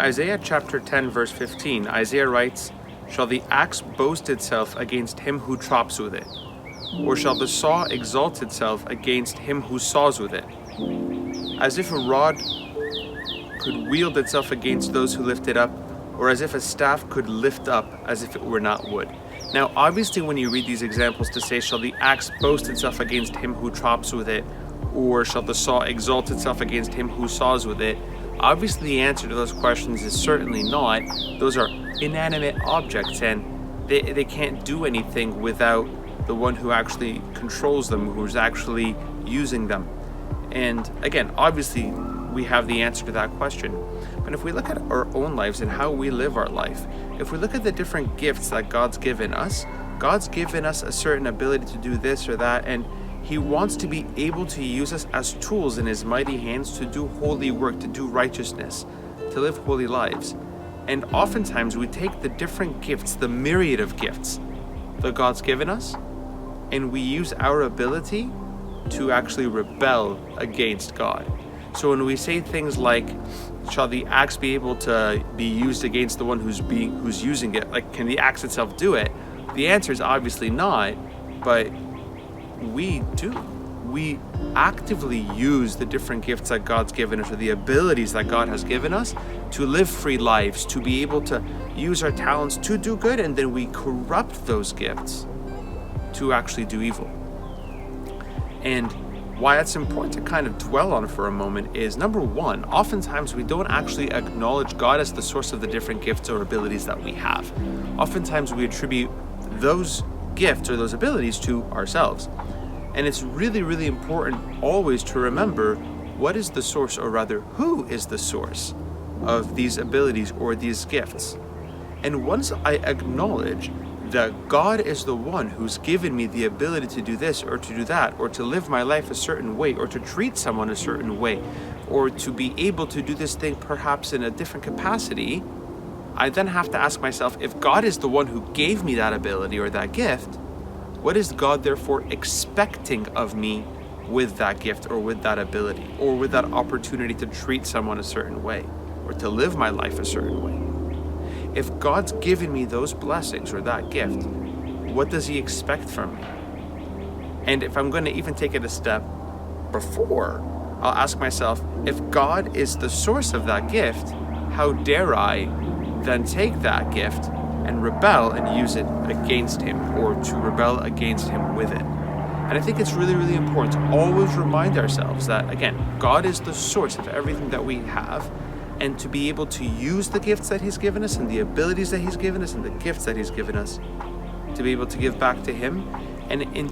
Isaiah chapter 10, verse 15, Isaiah writes, "Shall the axe boast itself against him who chops with it? Or shall the saw exalt itself against him who saws with it? As if a rod could wield itself against those who lift it up, or as if a staff could lift up as if it were not wood." Now, obviously, when you read these examples to say, "Shall the axe boast itself against him who chops with it? Or shall the saw exalt itself against him who saws with it?" Obviously, the answer to those questions is certainly not. Those are inanimate objects, and they can't do anything without the one who actually controls them, who's actually using them. And again, obviously, we have the answer to that question. But if we look at our own lives and how we live our life, if we look at the different gifts that God's given us a certain ability to do this or that, and He wants to be able to use us as tools in His mighty hands to do holy work, to do righteousness, to live holy lives. And oftentimes we take the different gifts, the myriad of gifts that God's given us, and we use our ability to actually rebel against God. So when we say things like, "Shall the axe be able to be used against the one who's using it?" Like, can the axe itself do it? The answer is obviously not, but we do. We actively use the different gifts that God's given us, or the abilities that God has given us, to live free lives, to be able to use our talents to do good, and then we corrupt those gifts to actually do evil. And why it's important to kind of dwell on for a moment is, number one, oftentimes we don't actually acknowledge God as the source of the different gifts or abilities that we have. Oftentimes we attribute those gifts or those abilities to ourselves. And it's really, really important always to remember what is the source, or rather, who is the source of these abilities or these gifts. And once I acknowledge that God is the one who's given me the ability to do this or to do that, or to live my life a certain way, or to treat someone a certain way, or to be able to do this thing perhaps in a different capacity, I then have to ask myself, if God is the one who gave me that ability or that gift, what is God therefore expecting of me with that gift or with that ability or with that opportunity to treat someone a certain way or to live my life a certain way? If God's given me those blessings or that gift, what does He expect from me? And if I'm going to even take it a step before, I'll ask myself, if God is the source of that gift, how dare I then take that gift and rebel and use it against Him, or to rebel against Him with it? And I think it's really, really important to always remind ourselves that, again, God is the source of everything that we have, and to be able to use the gifts that He's given us and the abilities that He's given us and the gifts that He's given us, to be able to give back to Him, and in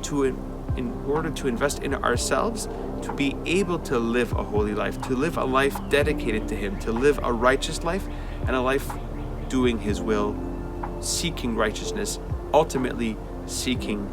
order to invest in ourselves, to be able to live a holy life, to live a life dedicated to Him, to live a righteous life, and a life doing His will, seeking righteousness, ultimately seeking